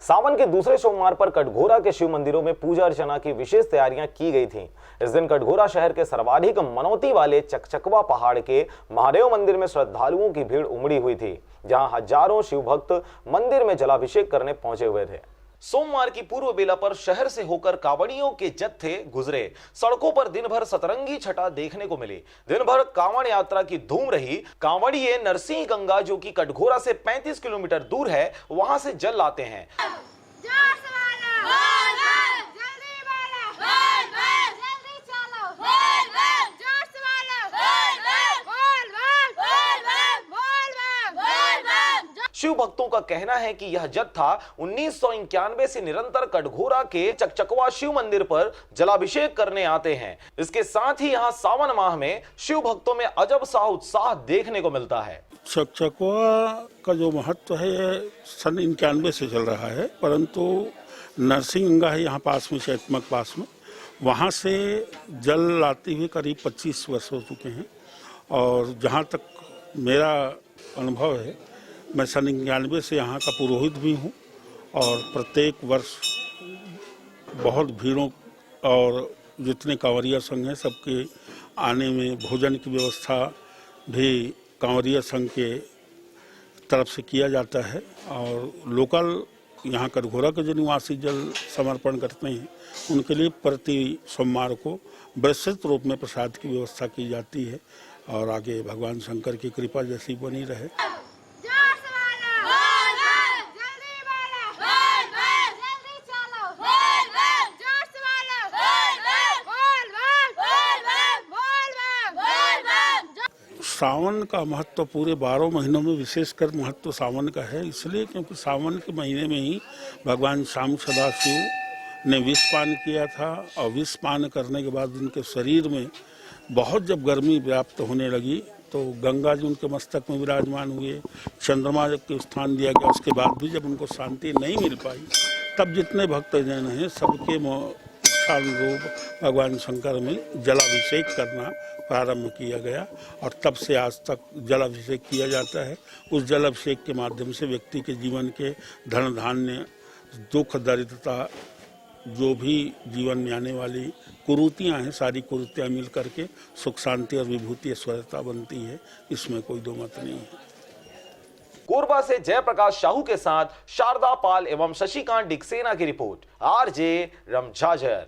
सावन के दूसरे सोमवार पर कटघोरा के शिव मंदिरों में पूजा अर्चना की विशेष तैयारियां की गई थीं। इस दिन कटघोरा शहर के सर्वाधिक मनौती वाले चकचकवा पहाड़ के महादेव मंदिर में श्रद्धालुओं की भीड़ उमड़ी हुई थी, जहां हजारों शिव भक्त मंदिर में जलाभिषेक करने पहुंचे हुए थे। सोमवार की पूर्व बेला पर शहर से होकर कांवड़ियों के जत्थे गुजरे। सड़कों पर दिन भर सतरंगी छटा देखने को मिली। दिन भर कांवड़ यात्रा की धूम रही। कांवड़िये नरसिंह गंगा, जो कि कटघोरा से 35 किलोमीटर दूर है, वहां से जल लाते हैं। शिव भक्तों का कहना है कि यह जत्था 1991 से निरंतर कटघोरा के चकचकवा शिव मंदिर पर जलाभिषेक करने आते हैं। इसके साथ ही यहां सावन माह में शिव भक्तों में अजब सा उत्साह देखने को मिलता है। चकचकवा का जो महत्व है सन 91 से चल रहा है, परंतु नरसिंह गंगा है यहाँ पास में, चैतमक पास में, वहाँ से जल लाते हुए करीब 25 वर्ष हो चुके हैं। और जहाँ तक मेरा अनुभव है, मैं सन 91 से यहाँ का पुरोहित भी हूँ और प्रत्येक वर्ष बहुत भीड़ों और जितने कांवरिया संघ हैं सबके आने में भोजन की व्यवस्था भी कांवरिया संघ के तरफ से किया जाता है। और लोकल यहाँ कटघोरा के जो निवासी जल समर्पण करते हैं उनके लिए प्रति सोमवार को विस्तृत रूप में प्रसाद की व्यवस्था की जाती है। और आगे भगवान शंकर की कृपा जैसी बनी रहे। सावन का महत्व पूरे 12 महीनों में विशेषकर महत्व सावन का है, इसलिए क्योंकि सावन के महीने में ही भगवान श्याम सदाशिव ने विष पान किया था। और विष पान करने के बाद उनके शरीर में बहुत जब गर्मी व्याप्त होने लगी तो गंगा जी उनके मस्तक में विराजमान हुए, चंद्रमा को स्थान दिया गया। उसके बाद भी जब उनको शांति नहीं मिल पाई, तब जितने भक्तजन हैं सबके इच्छानुरूप भगवान शंकर में जलाभिषेक करना प्रारंभ किया गया। और तब से आज तक जलाभिषेक किया जाता है। उस जलाभिषेक के माध्यम से व्यक्ति के जीवन के धन धान्य, दुख, दरिद्रता, जो भी जीवन में आने वाली कुरीतियाँ हैं, सारी कुरीतियाँ मिल करके सुख शांति और विभूति ऐश्वर्यता बनती है। इसमें कोई दो मत नहीं है। कोरबा से जयप्रकाश साहू के साथ शारदा पाल एवं शशिकांत डिक्सेना की रिपोर्ट। आरजे रमझाझर।